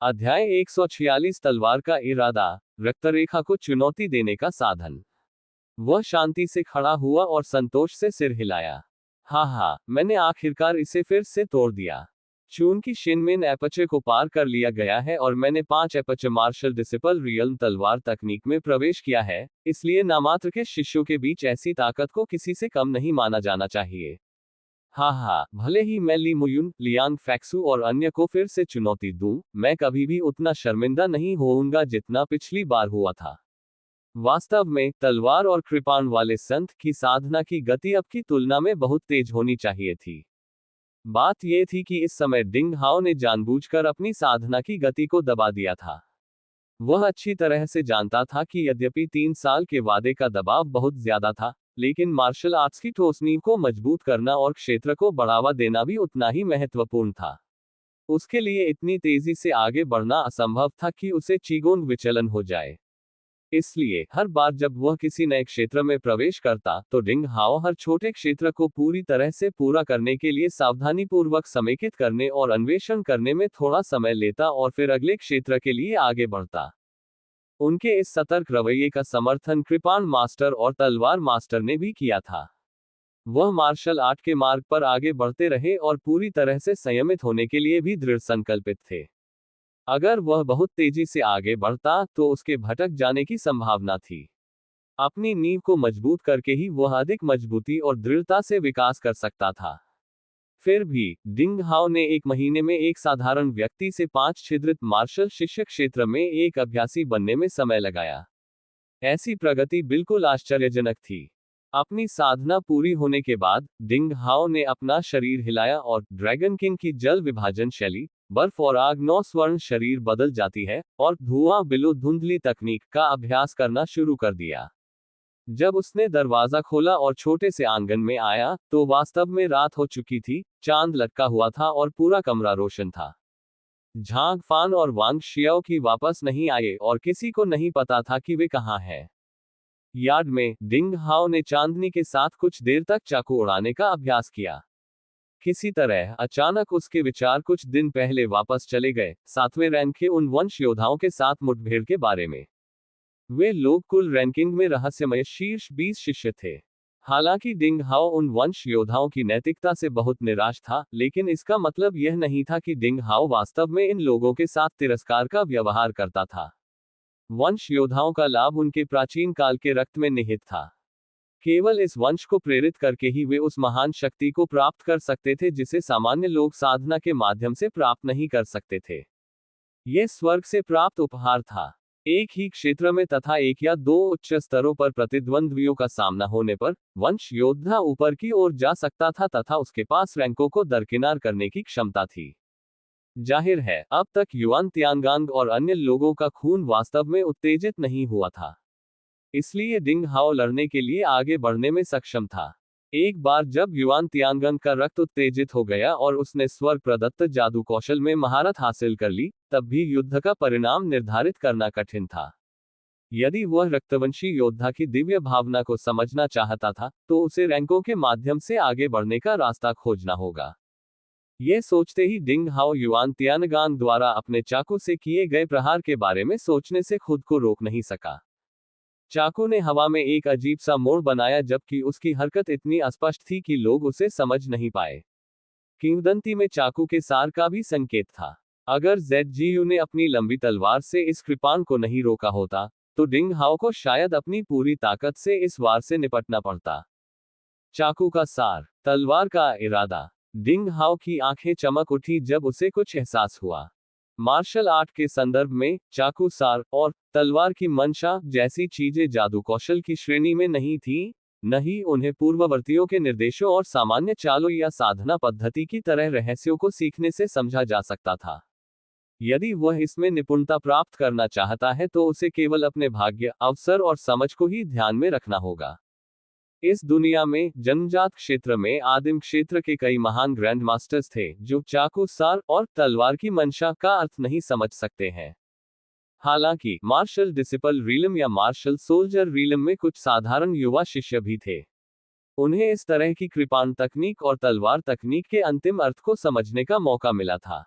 अध्याय 146 तलवार का इरादा, रक्तरेखा को चुनौती देने का साधन। वह शांति से खड़ा हुआ और संतोष से सिर हिलाया। हाँ, मैंने आखिरकार इसे फिर से तोड़ दिया। चून की शिनमेन एपर्चर को पार कर लिया गया है और मैंने 5 एपर्चर मार्शल डिसिपल रियल्म तलवार तकनीक में प्रवेश किया है, इसलिए नामात्र के शिष्यों के बीच ऐसी ताकत को किसी से कम नहीं माना जाना चाहिए। हाँ, भले ही मैं ली मुयुन, लियांग फैक्सू और अन्य को फिर से चुनौती दूं, मैं कभी भी उतना शर्मिंदा नहीं होऊंगा जितना पिछली बार हुआ था। वास्तव में, तलवार और कृपाण वाले संत की साधना की गति अब की तुलना में बहुत तेज होनी चाहिए थी। बात यह थी कि इस समय डिंग हाओ ने जानबूझकर अपनी साधना की गति को दबा दिया था। वह अच्छी तरह से जानता था कि यद्यपि 3 साल के वादे का दबाव बहुत ज्यादा था, लेकिन मार्शल आर्ट्स की ठोस नींव को मजबूत करना और क्षेत्र को बढ़ावा देना भी उतना ही महत्वपूर्ण था। उसके लिए इतनी तेजी से आगे बढ़ना असंभव था कि उसे चीगोंग विचलन हो जाए। इसलिए हर बार जब वह किसी नए क्षेत्र में प्रवेश करता, तो डिंग हाओ हर छोटे क्षेत्र को पूरी तरह से पूरा करने के लिए सावधानीपूर्वक समेकित करने और अन्वेषण करने में थोड़ा समय लेता और फिर अगले क्षेत्र के लिए आगे बढ़ता। उनके इस सतर्क रवैये का समर्थन कृपाण मास्टर और तलवार मास्टर ने भी किया था। वह मार्शल आर्ट के मार्ग पर आगे बढ़ते रहे और पूरी तरह से संयमित होने के लिए भी दृढ़ संकल्पित थे। अगर वह बहुत तेजी से आगे बढ़ता, तो उसके भटक जाने की संभावना थी। अपनी नींव को मजबूत करके ही वह अधिक मजबूती और दृढ़ता से विकास कर सकता था। फिर भी, डिंग हाओ ने 1 महीने में एक साधारण व्यक्ति से 5 छिद्रित मार्शल शिष्य क्षेत्र में एक अभ्यासी बनने में समय लगाया। ऐसी प्रगति बिल्कुल आश्चर्यजनक थी। अपनी साधना पूरी होने के बाद, डिंग हाओ ने अपना शरीर हिलाया और ड्रैगन किंग की जल विभाजन शैली, बर्फ और आग 9 स्वर्ण शरीर बदल जाती है, और धुआं बिलो धुंधली तकनीक का अभ्यास करना शुरू कर दिया। जब उसने दरवाजा खोला और छोटे से आंगन में आया, तो वास्तव में रात हो चुकी थी, चांद लटका हुआ था और पूरा कमरा रोशन था। झांग फान और वांग शियाओ की वापस नहीं आए और किसी को नहीं पता था कि वे कहाँ हैं। यार्ड में, डिंग हाओ ने चांदनी के साथ कुछ देर तक चाकू उड़ाने का अभ्यास किया। किसी तरह, अचानक उसके विचार कुछ दिन पहले वापस चले गए, 7वें रैंक के उन वंश योद्धाओं के साथ मुठभेड़ के बारे में। वे लोग कुल रैंकिंग में रहस्यमय शीर्ष 20 शिष्य थे। हालांकि डिंग हाओ उन वंश योद्धाओं की नैतिकता से बहुत निराश था, लेकिन इसका मतलब यह नहीं था कि डिंग हाओ वास्तव में इन लोगों के साथ तिरस्कार का व्यवहार करता था। वंश योद्धाओं का लाभ उनके प्राचीन काल के रक्त में निहित था। केवल इस वंश को प्रेरित करके ही वे उस महान शक्ति को प्राप्त कर सकते थे जिसे सामान्य लोग साधना के माध्यम से प्राप्त नहीं कर सकते थे। यह स्वर्ग से प्राप्त उपहार था। एक ही क्षेत्र में तथा 1 या 2 उच्च स्तरों पर प्रतिद्वंद्वियों का सामना होने पर, वंश योद्धा ऊपर की ओर जा सकता था तथा उसके पास रैंकों को दरकिनार करने की क्षमता थी। जाहिर है, अब तक युआन तियांगांग और अन्य लोगों का खून वास्तव में उत्तेजित नहीं हुआ था। इसलिए डिंग हाओ लड़ने के लिए आगे बढ़ने में सक्षम था। एक बार जब युआन तियांगन का रक्त उत्तेजित हो गया और उसने स्वर्ग प्रदत्त जादू कौशल में महारत हासिल कर ली, तब भी युद्ध का परिणाम निर्धारित करना कठिन था। यदि वह रक्तवंशी योद्धा की दिव्य भावना को समझना चाहता था, तो उसे रैंकों के माध्यम से आगे बढ़ने का रास्ता खोजना होगा। यह सोचते ही डिंग हाओ युआन तियानगांग द्वारा अपने चाकू से किए गए प्रहार के बारे में सोचने से खुद को रोक नहीं सका। चाकू ने हवा में एक अजीब सा मोड़ बनाया, जबकि उसकी हरकत इतनी अस्पष्ट थी कि लोग उसे समझ नहीं पाए। किंवदंती में चाकू के सार का भी संकेत था। अगर जेडजीयू ने अपनी लंबी तलवार से इस कृपाण को नहीं रोका होता, तो डिंग हाओ को शायद अपनी पूरी ताकत से इस वार से निपटना पड़ता। चाकू का सार, तलवार का इरादा। डिंग हाओ की आंखें चमक उठी जब उसे कुछ एहसास हुआ। मार्शल आर्ट के संदर्भ में, चाकू, सार और तलवार की मंशा जैसी चीजें जादू कौशल की श्रेणी में नहीं थीं, न ही उन्हें पूर्ववर्तियों के निर्देशों और सामान्य चालों या साधना पद्धति की तरह रहस्यों को सीखने से समझा जा सकता था। यदि वह इसमें निपुणता प्राप्त करना चाहता है, तो उसे केवल अपने भाग्य, अवसर और समझ को ही ध्यान में रखना होगा। इस दुनिया में, जन्मजात क्षेत्र में आदिम क्षेत्र के कई महान ग्रैंड मास्टर्स थे, जो चाकू, सार और तलवार की मंशा का अर्थ नहीं समझ सकते हैं। हालांकि, मार्शल डिसिपल रीलम या मार्शल सोल्जर रीलम में कुछ साधारण युवा शिष्य भी थे। उन्हें इस तरह की कृपाण तकनीक और तलवार तकनीक के अंतिम अर्थ को समझने का मौका मिला था।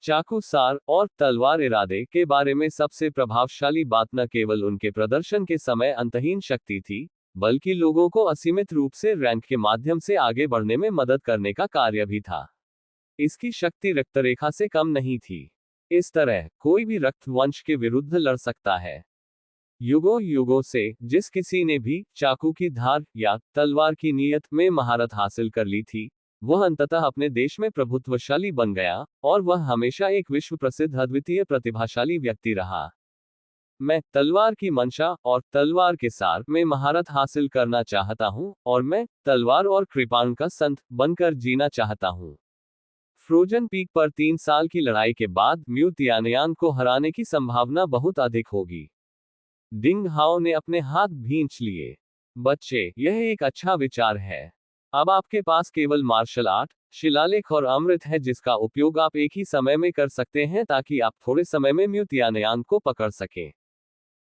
चाकू, सार और तलवार इरादे के बारे में सबसे प्रभावशाली बात न केवल उनके प्रदर्शन के समय अंतहीन शक्ति थी, बल्कि लोगों को असीमित रूप से रैंक के माध्यम से आगे बढ़ने में मदद करने का कार्य भी था। इसकी शक्ति रक्तरेखा से कम नहीं थी। इस तरह कोई भी रक्त वंश के विरुद्ध लड़ सकता है। युगों युगों से जिस किसी ने भी चाकू की धार या तलवार की नीयत में महारत हासिल कर ली थी, वह अंततः अपने देश में प्रभुत्वशाली बन गया, और वह हमेशा एक विश्व प्रसिद्ध अद्वितीय प्रतिभाशाली व्यक्ति रहा। मैं तलवार की मंशा और तलवार के सार में महारत हासिल करना चाहता हूं, और मैं तलवार और कृपाण का संत बनकर जीना चाहता हूं। फ्रोजन पीक पर 3 साल की लड़ाई के बाद म्यू तियानयान को हराने की संभावना बहुत अधिक होगी। डिंग हाओ ने अपने हाथ भींच लिए। बच्चे, यह एक अच्छा विचार है। अब आपके पास केवल मार्शल आर्ट, शिलालेख और अमृत है जिसका उपयोग आप एक ही समय में कर सकते हैं ताकि आप थोड़े समय में म्यू तियानयान को पकड़ सकें।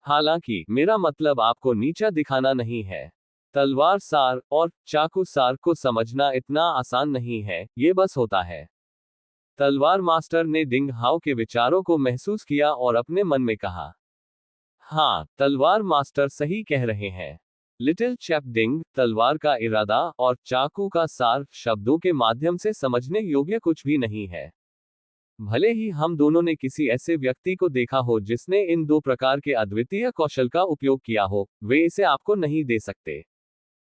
हालांकि मेरा मतलब आपको नीचा दिखाना नहीं है। तलवार सार और चाकू सार को समझना इतना आसान नहीं है, ये बस होता है। तलवार मास्टर ने डिंग हाओ के विचारों को महसूस किया और अपने मन में कहा, हाँ, तलवार मास्टर सही कह रहे हैं। लिटिल चैप डिंग, तलवार का इरादा और चाकू का सार शब्दों के माध्यम से समझने योग्य कुछ भी नहीं है। भले ही हम दोनों ने किसी ऐसे व्यक्ति को देखा हो जिसने इन 2 प्रकार के अद्वितीय कौशल का उपयोग किया हो, वे इसे आपको नहीं दे सकते।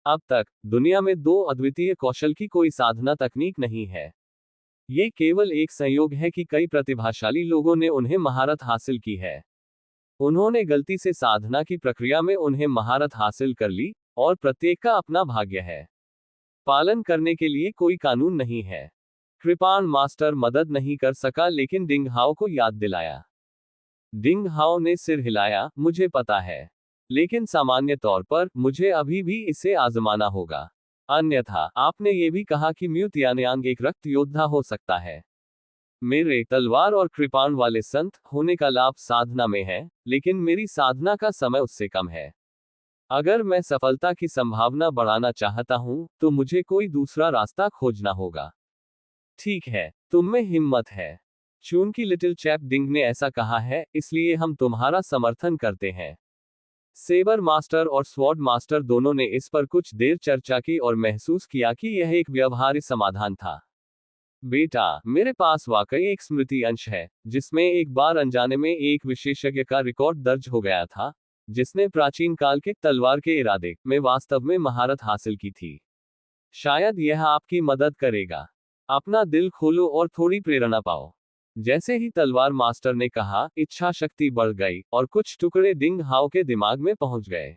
अब तक दुनिया में 2 अद्वितीय कौशल की कोई साधना तकनीक नहीं है। ये केवल एक संयोग है कि कई प्रतिभाशाली लोगों ने उन्हें महारत हासिल की है। उन्होंने गलती से साधना की प्रक्रिया में उन्हें महारत हासिल कर ली, और प्रत्येक का अपना भाग्य है। पालन करने के लिए कोई कानून नहीं है। कृपाण मास्टर मदद नहीं कर सका लेकिन डिंग हाओ को याद दिलाया। डिंग हाओ ने सिर हिलाया, मुझे पता है। लेकिन सामान्य तौर पर मुझे अभी भी इसे आजमाना होगा। अन्यथा आपने ये भी कहा कि म्यू तियानयांग एक रक्त योद्धा हो सकता है। मेरे तलवार और कृपाण वाले संत होने का लाभ साधना में है, लेकिन मेरी साधना का समय उससे कम है। अगर मैं सफलता की संभावना बढ़ाना चाहता हूं, तो मुझे कोई दूसरा रास्ता खोजना होगा। ठीक है, तुम में हिम्मत है। चूंकि लिटिल चैप डिंग ने ऐसा कहा है, इसलिए हम तुम्हारा समर्थन करते हैं। सेबर मास्टर और स्वॉर्ड मास्टर दोनों ने इस पर कुछ देर चर्चा की और महसूस किया कि यह एक व्यवहार्य समाधान था। बेटा, मेरे पास वाकई एक स्मृति अंश है, जिसमें एक बार अनजाने में एक विशेषज्ञ का रिकॉर्ड दर्ज हो गया था, जिसने प्राचीन काल के तलवार के इरादे में वास्तव में महारत हासिल की थी। शायद यह आपकी मदद करेगा। अपना दिल खोलो और थोड़ी प्रेरणा पाओ। जैसे ही तलवार मास्टर ने कहा, इच्छा शक्ति बढ़ गई और कुछ टुकड़े डिंग हाओ के दिमाग में पहुंच गए।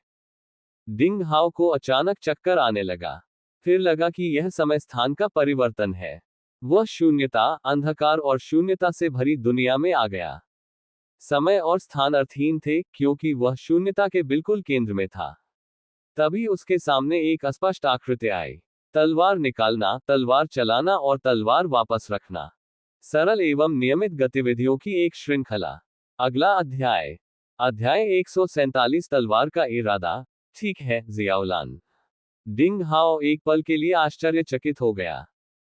डिंग हाओ को अचानक चक्कर आने लगा। फिर लगा कि यह समय स्थान का परिवर्तन है। वह शून्यता, अंधकार और शून्यता से भरी दुनिया में आ गया। समय और स्थान अर्थहीन थे, क्योंकि वह शून्यता के बिल्कुल केंद्र में था। तभी उसके सामने एक अस्पष्ट आकृति आई। तलवार निकालना, तलवार चलाना और तलवार वापस रखना। सरल एवं नियमित गतिविधियों की एक श्रृंखला। अगला अध्याय। अध्याय 147, तलवार का इरादा। ठीक है, जियाओलान। डिंग हाओ एक पल के लिए आश्चर्यचकित हो गया।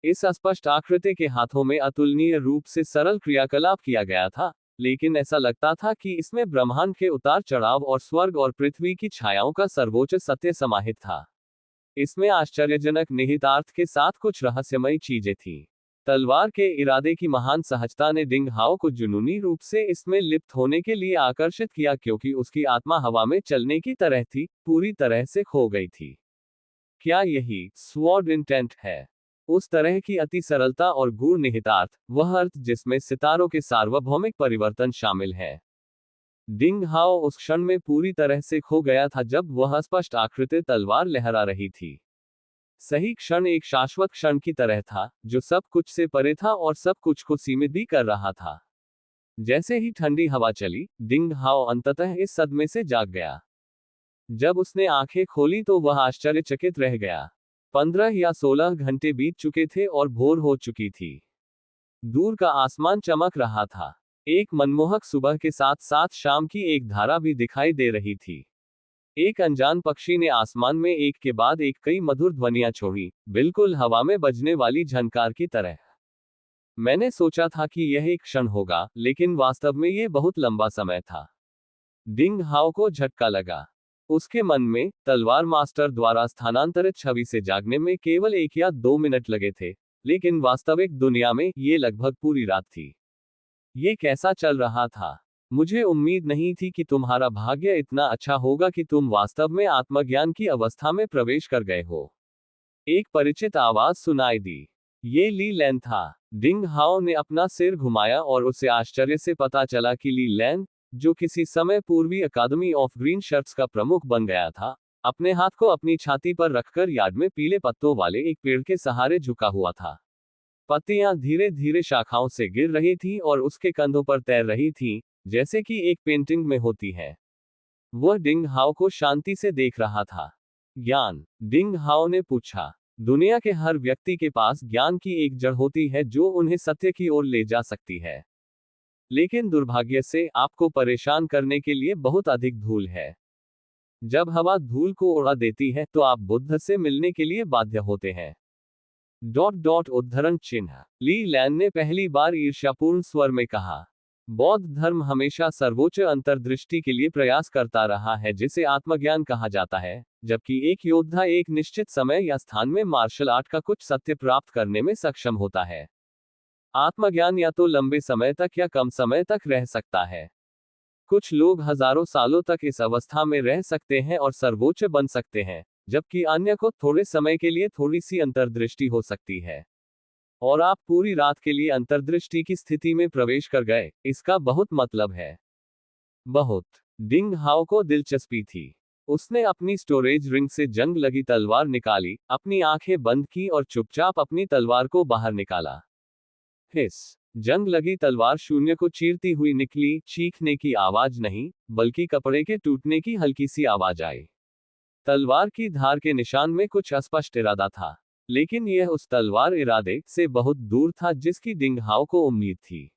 इस अस्पष्ट आकृति के हाथों में अतुलनीय रूप से सरल क्रियाकलाप किया गया था, लेकिन ऐसा लगता था कि इसमें ब्रह्मांड के उतार चढ़ाव और स्वर्ग और पृथ्वी की छायाओं का सर्वोच्च सत्य समाहित था। इसमें आश्चर्यजनक निहितार्थ के साथ कुछ रहस्यमयी चीजें थीं। तलवार के इरादे की महान सहजता ने डिंग हाओ को जुनूनी रूप से इसमें लिप्त होने के लिए आकर्षित किया, क्योंकि उसकी आत्मा हवा में चलने की तरह थी, पूरी तरह से खो गई थी। क्या यही स्वॉर्ड इंटेंट है? उस तरह की अति सरलता और गूढ़ निहितार्थ, वह अर्थ जिसमें सितारों के सार्वभौमिक परिवर्तन शामिल है। डिंग हाओ उस क्षण में पूरी तरह से खो गया था जब वह स्पष्ट आकृति तलवार लहरा रही थी। सही क्षण एक शाश्वत क्षण की तरह था, जो सब कुछ से परे था और सब कुछ को सीमित भी कर रहा था। जैसे ही ठंडी हवा चली, डिंग हाओ अंततः इस सदमे से जाग गया। जब उसने आंखें खोली तो वह आश्चर्यचकित रह गया। 15 या 16 घंटे बीत चुके थे और भोर हो चुकी थी। दूर का आसमान चमक रहा था। एक मनमोहक सुबह के साथ साथ शाम की एक धारा भी दिखाई दे रही थी। एक अनजान पक्षी ने आसमान में एक के बाद एक कई मधुर ध्वनियां छोड़ी, बिल्कुल हवा में बजने वाली झनकार की तरह। मैंने सोचा था कि यह एक क्षण होगा, लेकिन वास्तव में यह बहुत लंबा समय था। डिंग हाओ को झटका लगा। उसके मन में तलवार मास्टर द्वारा स्थानांतरित छवि से जागने में केवल 1 या 2 मिनट लगे थे, लेकिन वास्तविक दुनिया में ये लगभग पूरी रात थी। ये कैसा चल रहा था? मुझे उम्मीद नहीं थी कि तुम्हारा भाग्य इतना अच्छा होगा कि तुम वास्तव में आत्मज्ञान की अवस्था में प्रवेश कर गए हो। एक परिचित आवाज सुनाई दी। ये ली लैन था। डिंग हाओ ने अपना सिर घुमाया और उसे आश्चर्य से पता चला कि ली लैन, जो किसी समय पूर्वी अकादमी ऑफ ग्रीन शर्ट्स का प्रमुख बन गया था, अपने हाथ को अपनी छाती पर रखकर यार्ड में पीले पत्तों वाले एक पेड़ के सहारे झुका हुआ था। पत्तियां धीरे धीरे शाखाओं से गिर रही थीं और उसके कंधों पर तैर रही थीं, जैसे कि एक पेंटिंग में होती है। वह डिंग हाओ को शांति से देख रहा था। ज्ञान? डिंग हाओ ने पूछा। दुनिया के हर व्यक्ति के पास ज्ञान की एक जड़ होती है जो उन्हें सत्य की ओर ले जा सकती है। लेकिन दुर्भाग्य से आपको परेशान करने के लिए बहुत अधिक धूल है। जब हवा धूल को उड़ा देती है तो आप बुद्ध से मिलने के लिए बाध्य होते हैं। उद्धरण चिन्ह। ली लैन ने पहली बार ईर्ष्यापूर्ण स्वर में कहा। बौद्ध धर्म हमेशा सर्वोच्च अंतर्दृष्टि के लिए प्रयास करता रहा है, जिसे आत्मज्ञान कहा जाता है, जबकि एक योद्धा एक निश्चित समय या स्थान में मार्शल आर्ट का कुछ सत्य प्राप्त करने में सक्षम होता है। आत्मज्ञान या तो लंबे समय तक या कम समय तक रह सकता है। कुछ लोग हजारों सालों तक इस अवस्था में रह सकते हैं और सर्वोच्च बन सकते हैं, जबकि अन्य को थोड़े समय के लिए थोड़ी सी अंतर्दृष्टि हो सकती है। और आप पूरी रात के लिए अंतर्दृष्टि की स्थिति में प्रवेश कर गए, इसका बहुत मतलब है। बहुत। डिंग हाओ को दिलचस्पी थी। उसने अपनी स्टोरेज रिंग से जंग लगी तलवार निकाली, अपनी आंखें बंद की और चुपचाप अपनी तलवार को बाहर निकाला। हिस। जंग लगी तलवार शून्य को चीरती हुई निकली, चीखने की आवाज नहीं, बल्कि कपड़े के टूटने की हल्की सी आवाज आई। तलवार की धार के निशान में कुछ अस्पष्ट इरादा था, लेकिन यह उस तलवार इरादे से बहुत दूर था जिसकी डिंग हाओ को उम्मीद थी।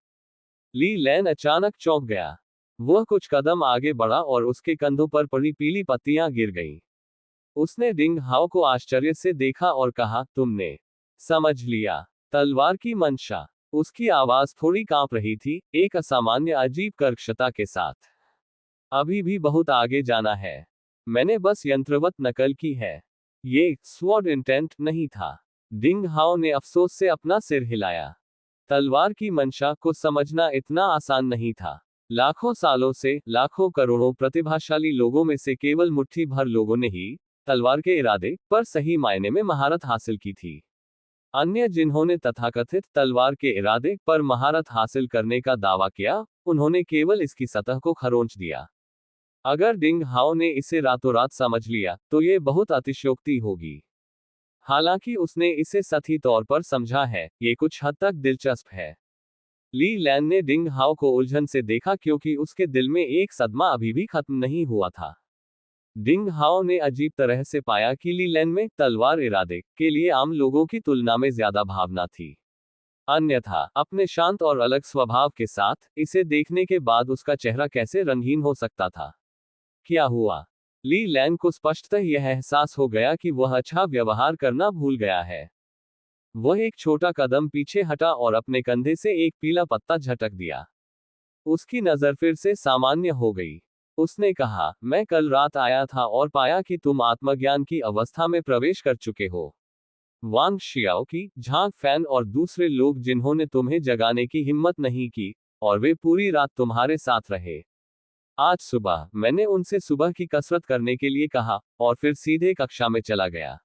ली लैन अचानक चौंक गया। वह कुछ कदम आगे बढ़ा और उसके कंधों पर पड़ी पीली पत्तियां गिर गईं। उसने डिंग हाओ को आश्चर्य से देखा और कहा, तुमने समझ लिया तलवार की मंशा। उसकी आवाज थोड़ी कांप रही थी, एक असामान्य अजीब कर्कशता के साथ। अभी भी बहुत आगे जाना है। मैंने बस यंत्रवत नकल की है। ये स्वॉर्ड इंटेंट नहीं था। डिंग हाओ ने अफसोस से अपना सिर हिलाया। तलवार की मंशा को समझना इतना आसान नहीं था। लाखों सालों से, लाखों करोड़ों प्रतिभाशाली लोगों में से केवल मुट्ठी भर लोगों ने ही तलवार के इरादे पर सही मायने में महारत हासिल की थी। अन्य जिन्होंने तथाकथित तलवार के इरादे पर महारत हासिल करने का दावा किया, उन्होंने केवल इसकी सतह को खरोंच दिया। अगर डिंग हाओ ने इसे रातों रात समझ लिया, तो ये बहुत अतिशयोक्ति होगी। हालांकि उसने इसे सही तौर पर समझा है, ये कुछ हद तक दिलचस्प है। ली लैन ने डिंग हाओ को उलझन से देखा क्योंकि उसके दिल में एक सदमा अभी भी खत्म नहीं हुआ था। डिंग हाओ ने अजीब तरह से पाया कि ली लैन में तलवार इरादे के लिए आम लोगों की तुलना में ज्यादा भावना थी। अन्यथा, अपने शांत और अलग स्वभाव के साथ, इसे देखने के बाद उसका चेहरा कैसे रंगीन हो सकता था? क्या हुआ? ली लैन को स्पष्टतः यह एहसास हो गया कि वह अच्छा व्यवहार करना भूल गया है। वह एक छोटा कदम पीछे हटा और अपने कंधे से एक पीला पत्ता झटक दिया। उसकी नजर फिर से सामान्य हो गई। उसने कहा, मैं कल रात आया था और पाया कि तुम आत्मज्ञान की अवस्था में प्रवेश कर चुके हो। वांग शियाओ की, झांग फैन और दूसरे लोग जिन्होंने तुम्हें जगाने की हिम्मत नहीं की, और वे पूरी रात तुम्हारे साथ रहे। आज सुबह मैंने उनसे सुबह की कसरत करने के लिए कहा और फिर सीधे कक्षा में चला गया।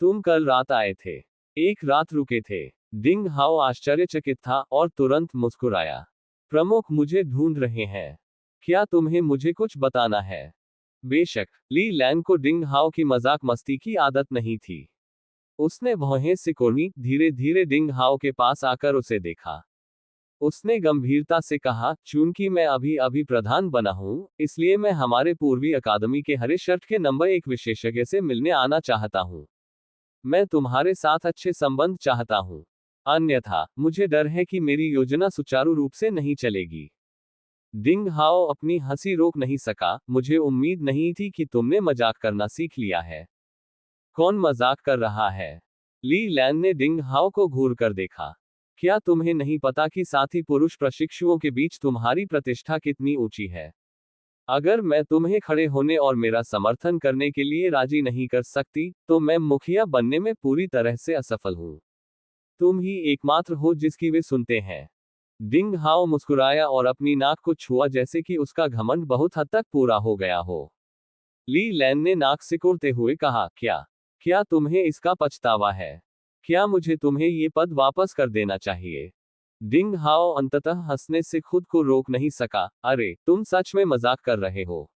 तुम कल रात आए थे। एक रात रुके थे। डिंग हाओ आश्चर्यचकित था और तुरंत मुस्कुराया। प्रमुख मुझे ढूंढ रहे हैं। क्या तुम्हें मुझे कुछ बताना है? बेशक। ली लैन को डिंग हाओ की मजाक मस्ती की आदत नहीं थी। उसने भौहें सिकोड़ी, धीरे धीरे डिंग हाओ के पास आकर उसे देखा। उसने गंभीरता से कहा, चूंकि मैं अभी अभी प्रधान बना हूं, इसलिए मैं हमारे पूर्वी अकादमी के हरे शर्ट के नंबर 1 विशेषज्ञ से मिलने आना चाहता हूं। मैं तुम्हारे साथ अच्छे संबंध चाहता हूं। अन्यथा, मुझे डर है कि मेरी योजना सुचारू रूप से नहीं चलेगी। डिंग हाओ अपनी हंसी रोक नहीं सका। मुझे उम्मीद नहीं थी कि तुमने मजाक करना सीख लिया है। कौन मजाक कर रहा है? ली लैन ने डिंग हाओ को घूर कर देखा। क्या तुम्हें नहीं पता कि साथी पुरुष प्रशिक्षुओं के बीच तुम्हारी प्रतिष्ठा कितनी ऊंची है? अगर मैं तुम्हें खड़े होने और मेरा समर्थन करने के लिए राजी नहीं कर सकती, तो मैं मुखिया बनने में पूरी तरह से असफल हूं। तुम ही एकमात्र हो जिसकी वे सुनते हैं। डिंग हाओ मुस्कुराया और अपनी नाक को छुआ जैसे कि उसका घमंड बहुत हद तक पूरा हो गया हो। ली लैन ने नाक सिकुड़ते हुए कहा, क्या क्या तुम्हें इसका पछतावा है? क्या मुझे तुम्हें ये पद वापस कर देना चाहिए? डिंग हाओ अंततः हंसने से खुद को रोक नहीं सका। अरे, तुम सच में मजाक कर रहे हो?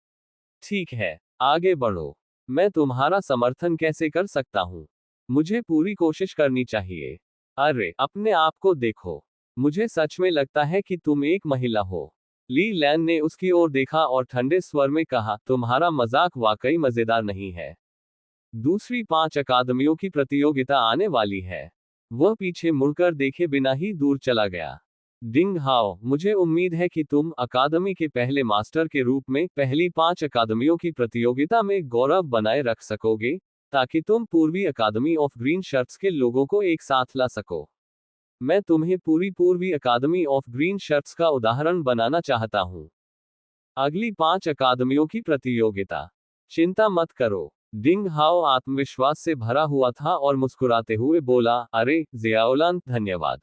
ठीक है, आगे बढ़ो। मैं तुम्हारा समर्थन कैसे कर सकता हूँ? मुझे पूरी कोशिश करनी चाहिए। अरे, अपने आप को देखो। मुझे सच में लगता है कि तुम एक महिला हो। ली लैन ने उसकी ओर देखा और ठंडे स्वर में कहा, तुम्हारा मजाक वाकई मजेदार नहीं है। दूसरी 5 अकादमियों की प्रतियोगिता आने वाली है। वह पीछे मुड़कर देखे बिना ही दूर चला गया। डिंग हाओ, मुझे उम्मीद है कि तुम अकादमी के पहले मास्टर के रूप में पहली 5 अकादमियों की प्रतियोगिता में गौरव बनाए रख सकोगे, ताकि तुम पूर्वी अकादमी ऑफ ग्रीन शर्ट्स के लोगों को एक साथ ला सको। मैं तुम्हें पूर्वी अकादमी ऑफ ग्रीन शर्ट्स का उदाहरण बनाना चाहता हूँ। अगली 5 अकादमियों की प्रतियोगिता। चिंता मत करो। डिंग हाओ आत्मविश्वास से भरा हुआ था और मुस्कुराते हुए बोला, अरे जियाउलान, धन्यवाद।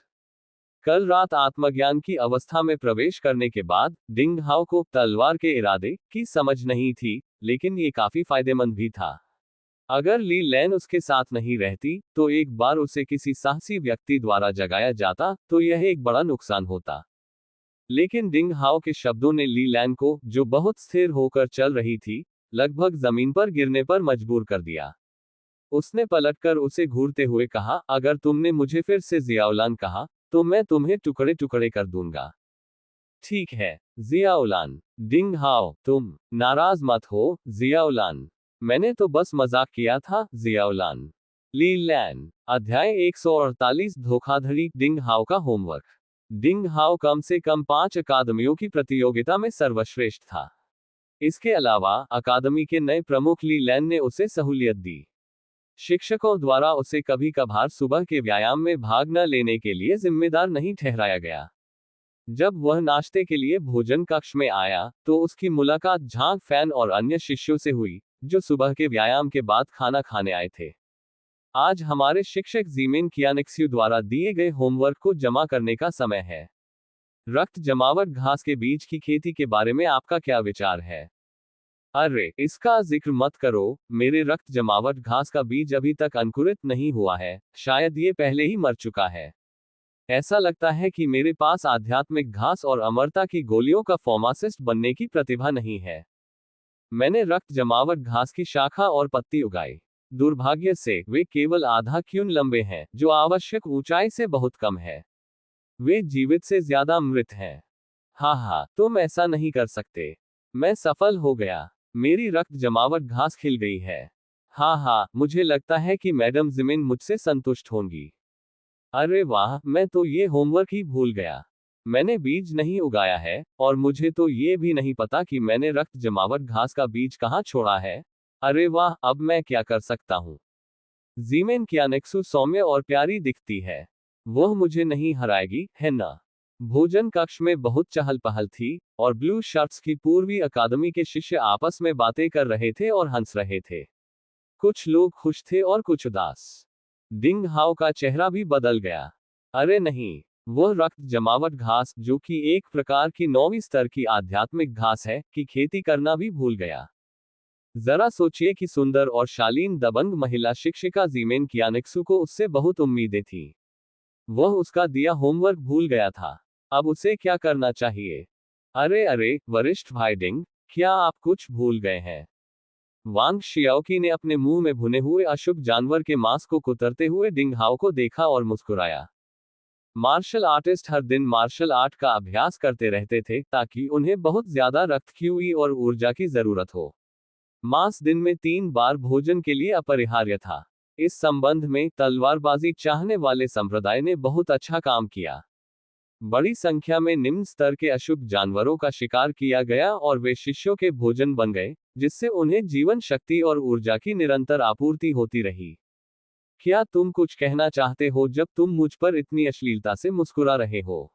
कल रात आत्मज्ञान की अवस्था में प्रवेश करने के बाद डिंग हाओ को तलवार के इरादे की समझ नहीं थी, लेकिन ये काफी फायदेमंद भी था। अगर ली लैन उसके साथ नहीं रहती, तो एक बार उसे किसी साहसी व्यक्ति द्वारा जगाया जाता, तो यह एक बड़ा नुकसान होता। लेकिन डिंग हाओ के शब्दों ने ली लैन को, जो बहुत स्थिर होकर चल रही थी, लगभग जमीन पर गिरने पर मजबूर कर दिया। उसने पलटकर उसे घूरते हुए कहा, अगर तुमने मुझे फिर से जियाउलान कहा, तो मैं तुम्हें टुकड़े टुकड़े कर दूंगा। ठीक है, जियाउलान। डिंग हाओ, तुम नाराज मत हो, जियाउलान। मैंने तो बस मजाक किया था, जियाउलान। ली लैन। अध्याय 148 धोखाधड़ी। डिंग हाओ का होमवर्क। डिंग हाओ कम से कम 5 अकादमियों की प्रतियोगिता में सर्वश्रेष्ठ था। इसके अलावा अकादमी के नए प्रमुख ली लैन ने उसे सहूलियत दी। शिक्षकों द्वारा उसे कभी कभार सुबह के व्यायाम में भाग न लेने के लिए जिम्मेदार नहीं ठहराया गया। जब वह नाश्ते के लिए भोजन कक्ष में आया, तो उसकी मुलाकात झांग फैन और अन्य शिष्यों से हुई, जो सुबह के व्यायाम के बाद खाना खाने आए थे। आज हमारे शिक्षक जीमेन कियानिक्स्यू द्वारा दिए गए होमवर्क को जमा करने का समय है। रक्त जमावट घास के बीज की खेती के बारे में आपका क्या विचार है? अरे, इसका जिक्र मत करो। मेरे रक्त जमावट घास का बीज अभी तक अंकुरित नहीं हुआ है, शायद ये पहले ही मर चुका है। ऐसा लगता है कि मेरे पास आध्यात्मिक घास और अमरता की गोलियों का फार्मासिस्ट बनने की प्रतिभा नहीं है। मैंने रक्त जमावट घास की शाखा और पत्ती उगाई। दुर्भाग्य से, वे केवल आधा क्यून लंबे हैं, जो आवश्यक ऊंचाई से बहुत कम है। वे जीवित से ज्यादा मृत हैं। हाँ, तुम ऐसा नहीं कर सकते। मैं सफल हो गया। मेरी रक्त जमावट घास खिल गई है। हाँ, मुझे लगता है कि मैडम जिमिन मुझसे संतुष्ट होंगी। अरे वाह, मैं तो ये होमवर्क ही भूल गया। मैंने बीज नहीं उगाया है, और मुझे तो ये भी नहीं पता कि मैंने रक्त जमावट घास का बीज कहाँ छोड़ा है। अरे वाह, अब मैं क्या कर सकता हूँ? जीमेन कियानिक्स्यू सौम्य और प्यारी दिखती है। वह मुझे नहीं हराएगी, है ना? भोजन कक्ष में बहुत चहल पहल थी, और ब्लू शर्ट्स की पूर्वी अकादमी के शिष्य आपस में बातें कर रहे थे और हंस रहे थे। कुछ लोग खुश थे और कुछ उदास। डिंग हाओ का चेहरा भी बदल गया। अरे नहीं, वह रक्त जमावट घास, जो कि एक प्रकार की 9वीं स्तर की आध्यात्मिक घास है, की खेती करना भी भूल गया। जरा सोचिए कि सुंदर और शालीन दबंग महिला शिक्षिका जीमेन कियानिक्स्यू को उससे बहुत उम्मीदें थी। वह उसका दिया होमवर्क भूल गया था। अब उसे क्या करना चाहिए? अरे, वरिष्ठ भाई डिंग, क्या आप कुछ भूल गए हैं? वांग शियाओकी ने अपने मुंह में भुने हुए अशुभ जानवर के मांस को कुतरते हुए डिंग हाओ को देखा और मुस्कुराया। मार्शल आर्टिस्ट हर दिन मार्शल आर्ट का अभ्यास करते रहते थे, ताकि उन्हें बहुत ज्यादा रक्त क्यूई और ऊर्जा की जरूरत हो। मांस दिन में 3 बार भोजन के लिए अपरिहार्य था। इस संबंध में तलवारबाजी चाहने वाले संप्रदाय ने बहुत अच्छा काम किया। बड़ी संख्या में निम्न स्तर के अशुभ जानवरों का शिकार किया गया और वे शिष्यों के भोजन बन गए, जिससे उन्हें जीवन शक्ति और ऊर्जा की निरंतर आपूर्ति होती रही। क्या तुम कुछ कहना चाहते हो जब तुम मुझ पर इतनी अश्लीलता से मुस्कुरा रहे हो?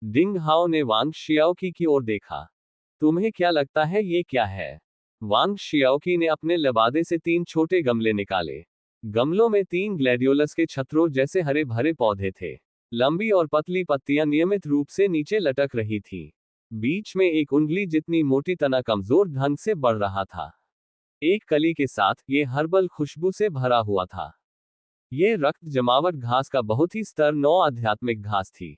डिंग हाओ ने वांग शियाओकी की ओर देखा। तुम्हें क्या लगता है ये क्या है? वांग शियाओकी ने अपने लबादे से 3 छोटे गमले निकाले। गमलों में 3 ग्लैडियोलस के छत्रों जैसे हरे भरे पौधे थे। लंबी और पतली पत्तियां नियमित रूप से नीचे लटक रही थी। बीच में एक उंगली जितनी मोटी तना कमजोर ढंग से बढ़ रहा था। एक कली के साथ ये हर्बल खुशबू से भरा हुआ था। ये रक्त जमावट घास का बहुत ही स्तर 9 आध्यात्मिक घास थी।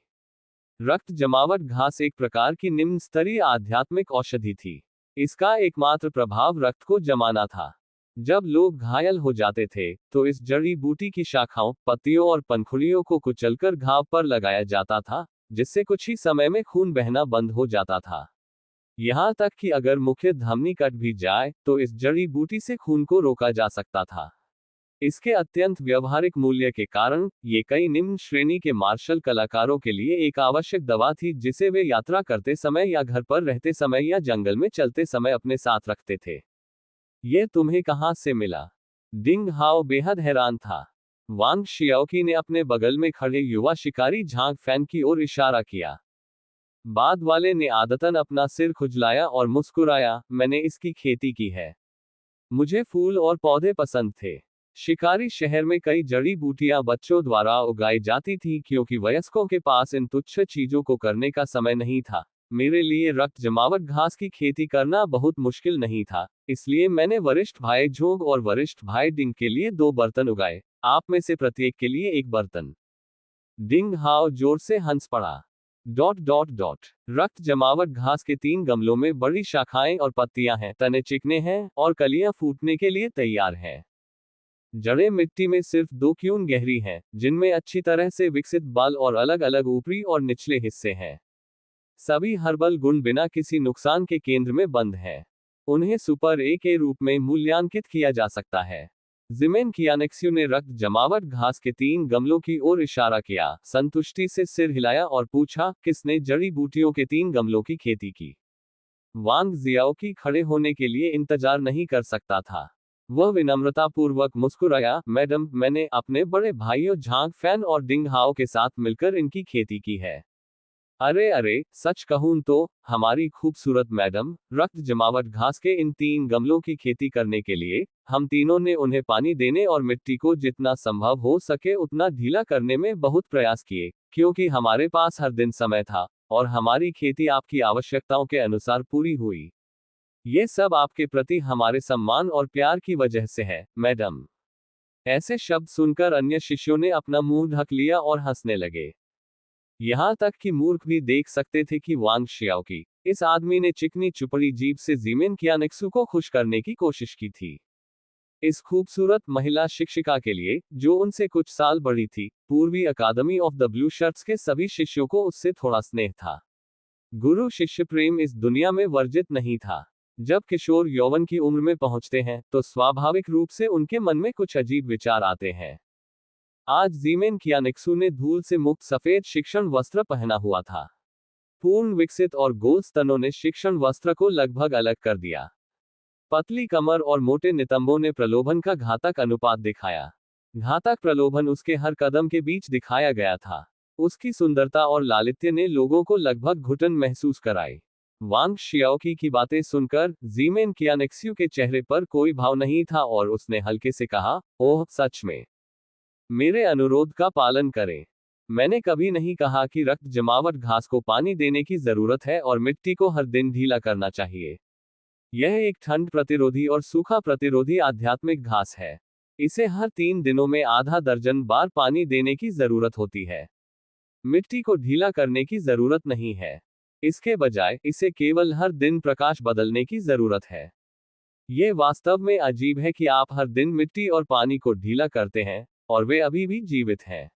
रक्त जमावट घास एक प्रकार की निम्न स्तरीय आध्यात्मिक औषधि थी। इसका एकमात्र प्रभाव रक्त को जमाना था। जब लोग घायल हो जाते थे तो इस जड़ी बूटी की शाखाओं, पत्तियों और पंखुड़ियों को कुचलकर घाव पर लगाया जाता था, जिससे कुछ ही समय में खून बहना बंद हो जाता था। यहाँ तक कि अगर मुख्य धमनी कट भी जाए तो इस जड़ी बूटी से खून को रोका जा सकता था। इसके अत्यंत व्यवहारिक मूल्य के कारण ये कई निम्न श्रेणी के मार्शल कलाकारों के लिए एक आवश्यक दवा थी जिसे वे यात्रा करते समय या घर पर रहते समय या जंगल में चलते समय अपने साथ रखते थे। ये तुम्हें कहाँ से मिला? डिंग हाओ बेहद हैरान था। वांग शियाओकी ने अपने बगल में खड़े युवा शिकारी झांग फैन की ओर इशारा किया। बाद वाले ने आदतन अपना सिर खुजलाया और मुस्कुराया। मैंने इसकी खेती की है। मुझे फूल और पौधे पसंद थे। शिकारी शहर में कई जड़ी बूटियां बच्चों द्वारा उगाई जाती थी क्योंकि वयस्कों के पास इन तुच्छ चीजों को करने का समय नहीं था। मेरे लिए रक्त जमावट घास की खेती करना बहुत मुश्किल नहीं था, इसलिए मैंने वरिष्ठ भाई झोंग और वरिष्ठ भाई डिंग के लिए 2 बर्तन उगाए। आप में से प्रत्येक के लिए 1 बर्तन। डिंग हाओ जोर से हंस पड़ा। रक्त जमावट घास के 3 गमलों में बड़ी शाखाएं और पत्तियां हैं, तने चिकने हैं और कलियां फूटने के लिए तैयार हैं। जड़ें मिट्टी में सिर्फ 2 क्यून गहरी हैं, जिनमें अच्छी तरह से विकसित बाल और अलग अलग ऊपरी और निचले हिस्से हैं। सभी हर्बल गुण बिना किसी नुकसान के केंद्र में बंद हैं। उन्हें सुपर ए के रूप में मूल्यांकित किया जा सकता है। जिमेन कियानेक्स्यू ने रक्त जमावट घास के 3 गमलों की ओर इशारा किया, संतुष्टि से सिर हिलाया और पूछा, किसने जड़ी बूटियों के 3 गमलों की खेती की? वांग जियाओकी खड़े होने के लिए इंतजार नहीं कर सकता था। वह विनम्रतापूर्वक मुस्कुराया, मैडम, मैंने अपने बड़े भाइयों झांग फैन और डिंग हाओ के साथ मिलकर इनकी खेती की है। अरे अरे, सच कहूं तो, हमारी खूबसूरत मैडम, रक्त जमावट घास के इन 3 गमलों की खेती करने के लिए, हम तीनों ने उन्हें पानी देने और मिट्टी को जितना संभव हो सके उतना ढीला करने में बहुत प्रयास किए, क्योंकि हमारे पास हर दिन समय था, और हमारी खेती आपकी आवश्यकताओं के अनुसार पूरी हुई। ये सब आपके प्रति हमारे सम्मान और प्यार की वजह से है, मैडम। ऐसे शब्द सुनकर अन्य शिष्यों ने अपना मुंह ढक लिया और हंसने लगे। यहां तक कि मूर्ख भी देख सकते थे कि वांग शियाओकी, इस आदमी ने चिकनी चुपड़ी जीभ से जिमेन कियानेक्सू को खुश करने की कोशिश की थी। इस खूबसूरत महिला शिक्षिका के लिए, जो उनसे कुछ साल बड़ी थी, पूर्वी अकादमी ऑफ द ब्लू शर्ट्स के सभी शिष्यों को उससे थोड़ा स्नेह था। गुरु शिष्य प्रेम इस दुनिया में वर्जित नहीं था। जब किशोर यौवन की उम्र में पहुंचते हैं तो स्वाभाविक रूप से उनके मन में कुछ अजीब विचार आते हैं। आज जिमेन कियानेक्सू ने धूल से मुक्त सफेद शिक्षण वस्त्र पहना हुआ था। पूर्ण विकसित और गोल स्तनों ने शिक्षण वस्त्र को लगभग अलग कर दिया। पतली कमर और मोटे नितंबों ने प्रलोभन का घातक अनुपात दिखाया। घातक प्रलोभन उसके हर कदम के बीच दिखाया गया था। उसकी सुंदरता और लालित्य ने लोगों को लगभग घुटन महसूस कराई। वांग शियाओकी की बातें सुनकर जिमेन कियानेक्स्यू के चेहरे पर कोई भाव नहीं था और उसने हल्के से कहा, ओह, सच में। मेरे अनुरोध का पालन करें। मैंने कभी नहीं कहा कि रक्त जमावट घास को पानी देने की जरूरत है और मिट्टी को हर दिन ढीला करना चाहिए। यह एक ठंड प्रतिरोधी और सूखा प्रतिरोधी आध्यात्मिक घास है। इसे हर 3 दिनों में आधा दर्जन बार पानी देने की जरूरत होती है। मिट्टी को ढीला करने की जरूरत नहीं है। इसके बजाय इसे केवल हर दिन प्रकाश बदलने की जरूरत है। ये वास्तव में अजीब है कि आप हर दिन मिट्टी और पानी को ढीला करते हैं, और वे अभी भी जीवित हैं।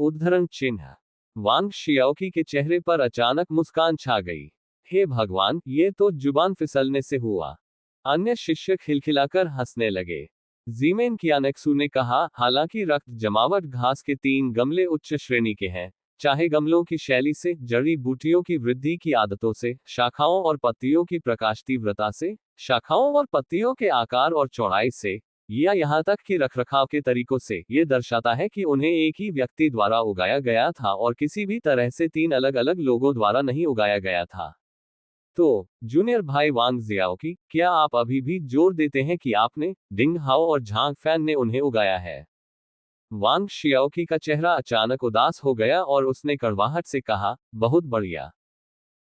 उद्धरण चिन्ह। वांग शियाओकी के चेहरे पर अचानक मुस्कान छा गई। हे भगवान, ये तो जुबान फिसलने से हुआ। अन्य शिष्य खिलखिलाकर हंसने लगे। जिमेन कियानेक्सू ने कहा, हालांकि रक्त जमावट घास के 3 गमले उच्च श्रेणी के हैं, चाहे गमलों की शैली से, जड़ी बूटियों की वृद्धि की आदतों से, शाखाओं और पत्तियों की प्रकाश तीव्रता से, शाखाओं और पत्तियों के आकार और चौड़ाई से, या यहाँ तक कि रखरखाव के तरीकों से ये दर्शाता है कि उन्हें एक ही व्यक्ति द्वारा उगाया गया था और किसी भी तरह से 3 अलग अलग लोगों द्वारा नहीं उगाया गया था। तो जूनियर भाई वांग जियाओकी, क्या आप अभी भी जोर देते हैं कि आपने, डिंग हाओ और झांग फैन ने उन्हें उगाया है? वांग शियाओकी का चेहरा अचानक उदास हो गया और उसने कड़वाहट से कहा, बहुत बढ़िया।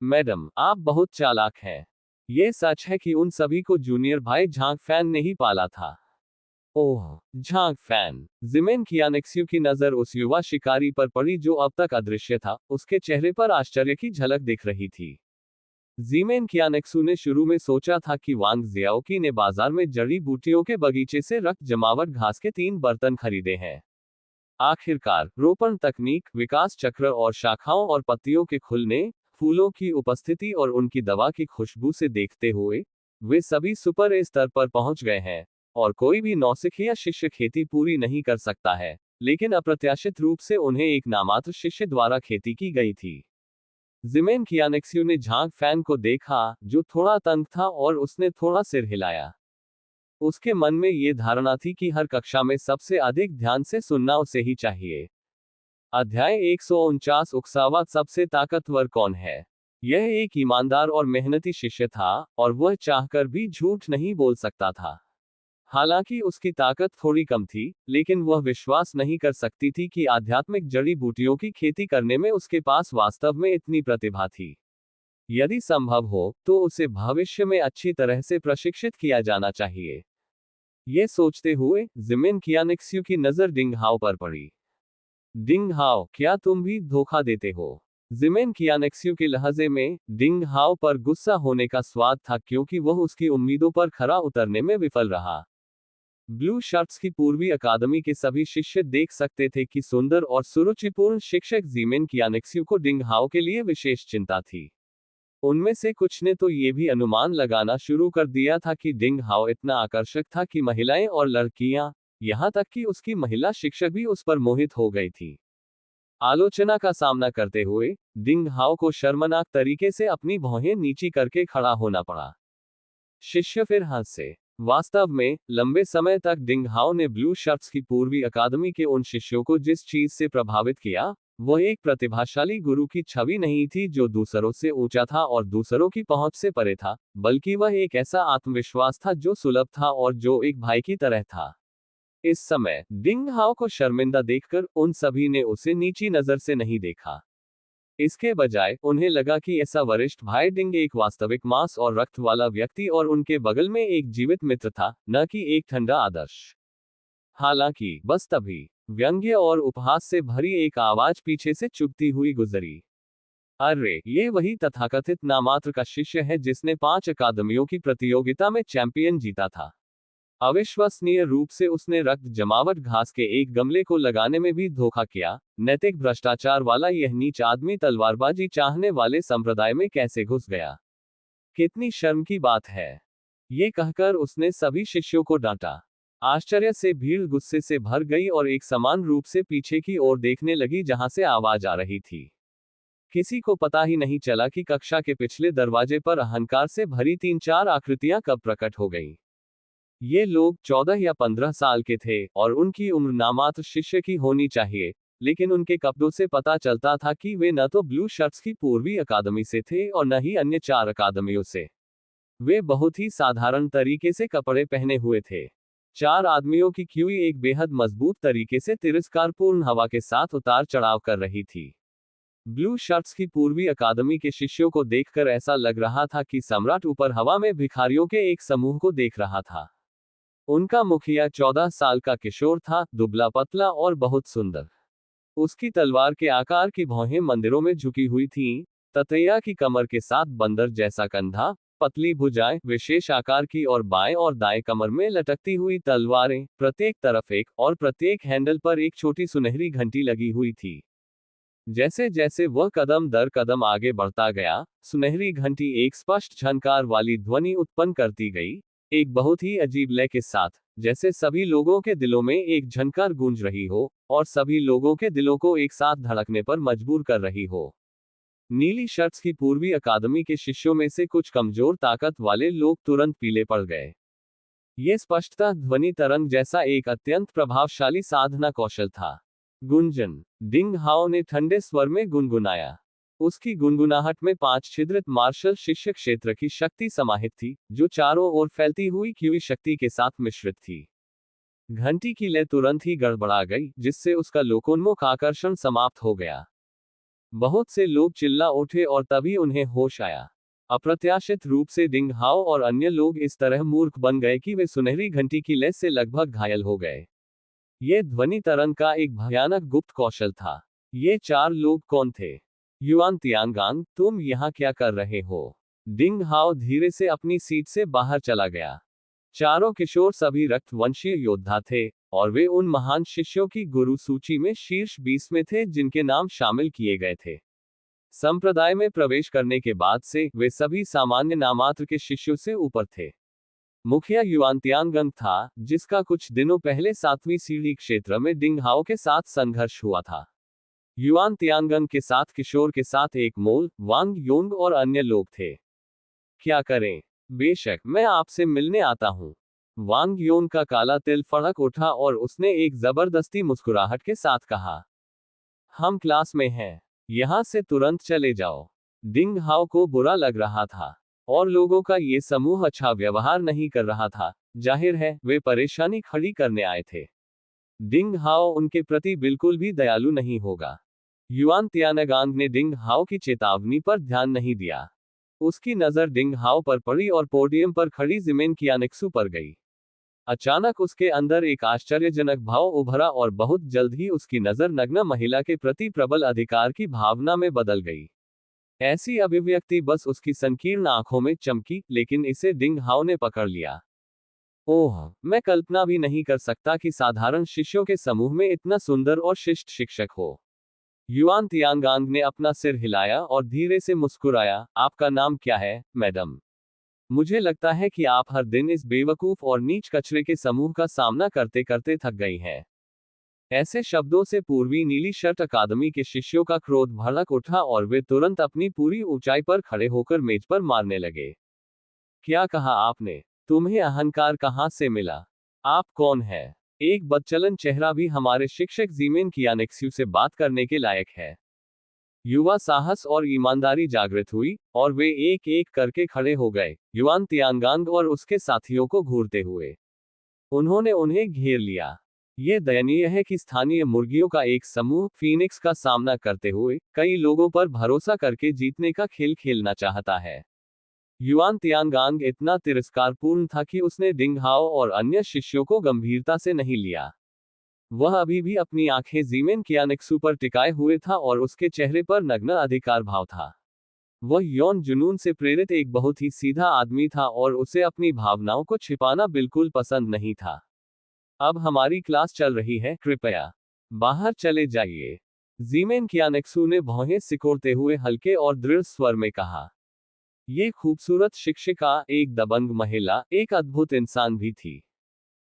मैडम, आप बहुत चालाक हैं। ये सच है कि उन सभी को जूनियर भाई झांग फैन ने ही पाला था। ओह, झांग फैन। जिमेन कियानेक्स्यू की नजर उस युवा शिकारी पर पड़ी जो अब तक अदृश्य था, उसके चेहरे पर आश्चर्य की झलक दिख रही थी। जीमेन कियानेक्सू ने शुरू में सोचा था कि वांग जियाओकी ने बाजार में जड़ी बूटियों के बगीचे से रक्त जमावट घास के 3 बर्तन खरीदे हैं। आखिरकार, रोपण तकनीक, विकास चक्र और शाखाओं और पत्तियों के खुलने, फूलों की उपस्थिति और उनकी दवा की खुशबू से देखते हुए, वे सभी सुपर ए स्तर पर पहुंच गए हैं। और कोई भी नौसिख या शिष्य खेती पूरी नहीं कर सकता है, लेकिन अप्रत्याशित रूप से उन्हें एक नामात्र शिष्य द्वारा खेती की गई थी। जिमेन कियानेक्स्यू ने झांग फैन को देखा, जो थोड़ा तंग था, और उसने थोड़ा सिर हिलाया। उसके मन में ये धारणा थी कि हर कक्षा में सबसे अधिक ध्यान से सुनना उसे ही चाहिए। अध्याय 149 उकसावा सबसे ताकतवर कौन है? यह एक ईमानदार और मेहनती शिष्य था, और वह चाहकर भी झूठ नहीं बोल सकता था। हालांकि उसकी ताकत थोड़ी कम थी, लेकिन वह विश्वास नहीं कर सकती थी कि आध्यात्मिक जड़ी बूटियों की खेती करने में उसके पास वास्तव में इतनी प्रतिभा थी। यदि संभव हो, तो उसे भविष्य में अच्छी तरह से प्रशिक्षित किया जाना चाहिए। ये सोचते हुए, जिमेन कियानेक्स्यू की नजर डिंग हाओ पर पड़ी। डिंग हाओ, क्या तुम भी धोखा देते हो? जिमेन कियानेक्स्यू के लहजे में डिंग हाओ पर गुस्सा होने का स्वाद था, क्योंकि वह उसकी उम्मीदों पर खरा उतरने में विफल रहा। ब्लू शर्ट्स की पूर्वी अकादमी के सभी शिष्य देख सकते थे कि सुंदर और सुरुचिपूर्ण शिक्षक जिमेन कियानेक्स्यू को डिंग हाओ के लिए विशेष चिंता थी। उनमें से कुछ ने तो ये भी अनुमान लगाना शुरू कर दिया था कि डिंग हाओ इतना आकर्षक था कि महिलाएं और लड़कियां, यहां तक कि उसकी महिला शिक्षक भी उस पर मोहित हो गई थी। आलोचना का सामना करते हुए, डिंग हाओ को शर्मनाक तरीके से अपनी भौहें नीची करके खड़ा होना पड़ा। शिष्य फिर हंसे। वास्तव में, लंबे समय तक डिंग हाओ ने ब्लू शर्ट्स की पूर्वी अकादमी के उन शिष्यों को जिस चीज से प्रभावित किया, वह एक प्रतिभाशाली गुरु की छवि नहीं थी जो दूसरों से ऊंचा था और दूसरों की पहुंच से परे था, बल्कि वह एक ऐसा आत्मविश्वास था जो सुलभ था और जो एक भाई की तरह था। इस समय, डिंग हाओ को शर्मिंदा देखकर उन सभी ने उसे नीची नजर से नहीं देखा। इसके बजाय, उन्हें लगा कि ऐसा वरिष्ठ भाई डिंग एक वास्तविक मांस और रक्त वाला व्यक्ति और उनके बगल में एक जीवित मित्र था, न कि एक ठंडा आदर्श। हालांकि, बस तभी, व्यंग्य और उपहास से भरी एक आवाज पीछे से चुभती हुई गुजरी। अरे, ये वही तथाकथित नामात्र का शिष्य है जिसने 5 अकादमियों की प्रतियोगिता में चैंपियन जीता था। अविश्वसनीय रूप से उसने रक्त जमावट घास के एक गमले को लगाने में भी धोखा किया। नैतिक भ्रष्टाचार वाला यह नीच आदमी तलवारबाजी चाहने वाले संप्रदाय में कैसे घुस गया? कितनी शर्म की बात है। ये कहकर उसने सभी शिष्यों को डांटा। आश्चर्य से भीड़ गुस्से से भर गई और एक समान रूप से पीछे की ओर देखने लगी जहां से आवाज आ रही थी। किसी को पता ही नहीं चला कि कक्षा के पिछले दरवाजे पर अहंकार से भरी 3-4 आकृतियां कब प्रकट हो गईं। ये लोग 14 या 15 साल के थे, और उनकी उम्र नामात्र शिष्य की होनी चाहिए, लेकिन उनके कपड़ों से पता चलता था कि वे न तो ब्लू शर्ट्स की पूर्वी अकादमी से थे और न ही अन्य 4 अकादमियों से। वे बहुत ही साधारण तरीके से कपड़े पहने हुए थे। 4 आदमियों की क्यूई एक बेहद मजबूत तरीके से तिरस्कारपूर्ण हवा के साथ उतार चढ़ाव कर रही थी। ब्लू शर्ट्स की पूर्वी अकादमी के शिष्यों को देखकर ऐसा लग रहा था कि सम्राट ऊपर हवा में भिखारियों के एक समूह को देख रहा था। उनका मुखिया 14 साल का किशोर था, दुबला पतला और बहुत सुंदर। उसकी तलवार के आकार की भौहें मंदिरों में झुकी हुई थीं, ततैया की कमर के साथ बंदर जैसा कंधा, पतली भुजाएं, विशेष आकार की और बाएं और दाएं कमर में लटकती हुई तलवारें, प्रत्येक तरफ एक, और प्रत्येक हैंडल पर एक छोटी सुनहरी घंटी लगी हुई थी। जैसे जैसे वह कदम दर कदम आगे बढ़ता गया, सुनहरी घंटी एक स्पष्ट झनकार वाली ध्वनि उत्पन्न करती गई, एक बहुत ही अजीब लय के साथ, जैसे सभी लोगों के दिलों में एक झनकार गूंज रही हो, और सभी लोगों के दिलों को एक साथ धड़कने पर मजबूर कर रही हो। नीली शर्ट्स की पूर्वी अकादमी के शिष्यों में से कुछ कमजोर ताकत वाले लोग तुरंत पीले पड़ गए। ये स्पष्टता ध्वनि तरंग जैसा एक अत्यंत प्रभावशाली साधना कौशल था। गुंजन। डिंग हाओ ने ठंडे स्वर में गुनगुनाया। उसकी गुनगुनाहट में 5 छिद्रित मार्शल शिष्य क्षेत्र की शक्ति समाहित थी, जो चारों ओर फैलती हुई क्यूई शक्ति के साथ मिश्रित थी। घंटी की लय तुरंत ही गड़बड़ा गई, जिससे उसका लोकोन्मुख आकर्षण समाप्त हो गया। बहुत से लोग चिल्ला उठे और तभी उन्हें होश आया। अप्रत्याशित रूप से डिंग हाओ और अन्य लोग इस तरह मूर्ख बन गए कि वे सुनहरी घंटी की लय से लगभग घायल हो गए। ये ध्वनि तरंग का एक भयानक गुप्त कौशल था। ये 4 लोग कौन थे? युआन तियांगांग, तुम यहाँ क्या कर रहे हो? डिंग हाओ धीरे से अपनी सीट से बाहर चला गया। चारों किशोर सभी रक्तवंशीय योद्धा थे, और वे उन महान शिष्यों की गुरु सूची में शीर्ष 20 में थे जिनके नाम शामिल किए गए थे। संप्रदाय में प्रवेश करने के बाद से वे सभी सामान्य नामात्र के शिष्यों से ऊपर थे। मुखिया युआन तियांगंग था, जिसका कुछ दिनों पहले 7वीं सीढ़ी क्षेत्र में डिंग हाओ के साथ संघर्ष हुआ था। युआन तियांगंग के साथ किशोर के साथ एक मोल, वांग योंग और अन्य लोग थे। क्या करें? बेशक, मैं आपसे मिलने आता हूँ। वांग योन का काला तिल फड़क उठा और उसने एक जबरदस्ती मुस्कुराहट के साथ कहा, हम क्लास में हैं। यहाँ से तुरंत चले जाओ। डिंग हाओ को बुरा लग रहा था, और लोगों का ये समूह अच्छा व्यवहार नहीं कर रहा था। जाहिर है, वे परेशानी खड़ी करने आए थे। डिंग हाओ उनके प्रति बिल्कुल भी दयालु नहीं होगा। युआन तियानगांग ने डिंग हाओ की चेतावनी पर ध्यान नहीं दिया। उसकी नजर डिंग हाओ पर पड़ी और पोडियम पर खड़ी जिमेन कियानिक्सू पर गई। अचानक उसके अंदर एक आश्चर्यजनक भाव उभरा और बहुत जल्द ही उसकी नजर नग्न महिला के प्रति प्रबल अधिकार की भावना में बदल गई। ऐसी अभिव्यक्ति बस उसकी संकीर्ण आंखों में चमकी, लेकिन इसे डिंग हाओ ने पकड़ लिया। ओह, मैं कल्पना भी नहीं कर सकता कि साधारण शिष्यों के समूह में इतना सुंदर और शिष्ट शिक्षक हो। युआन तियांगांग ने अपना सिर हिलाया और धीरे से मुस्कुराया, आपका नाम क्या है, मैडम? मुझे लगता है कि आप हर दिन इस बेवकूफ और नीच कचरे के समूह का सामना करते करते थक गई हैं। ऐसे शब्दों से पूर्वी नीली शर्ट अकादमी के शिष्यों का क्रोध भड़क उठा और वे तुरंत अपनी पूरी ऊंचाई पर खड़े होकर मेज पर मारने लगे। क्या कहा आपने? तुम्हें अहंकार कहाँ से मिला? आप कौन है? एक बदचलन चेहरा भी हमारे शिक्षक जीमेन कियानिक्सू से बात करने के लायक है। युवा साहस और ईमानदारी जागृत हुई, और वे एक एक करके खड़े हो गए, युआन तियांगांग और उसके साथियों को घूरते हुए। उन्होंने उन्हें घेर लिया। ये दयनीय है कि स्थानीय मुर्गियों का एक समूह फीनिक्स का सामना करते हुए कई लोगों पर भरोसा करके जीतने का खेल खेलना चाहता है। युआन तियांगांग इतना तिरस्कारपूर्ण था कि उसने डिंग हाओ और अन्य शिष्यों को गंभीरता से नहीं लिया। वह अभी भी अपनी आंखें जीमेन कियानिक्सू पर टिकाए हुए था और उसके चेहरे पर नग्न अधिकार भाव था। वह यौन जुनून से प्रेरित एक बहुत ही सीधा आदमी था और उसे अपनी भावनाओं को छिपाना बिल्कुल पसंद नहीं था। अब हमारी क्लास चल रही है, कृपया बाहर चले जाइए। जीमेन कियानिक्सू ने भौहें सिकोड़ते हुए हल्के और दृढ़ स्वर में कहा। ये खूबसूरत शिक्षिका, एक दबंग महिला, एक अद्भुत इंसान भी थी।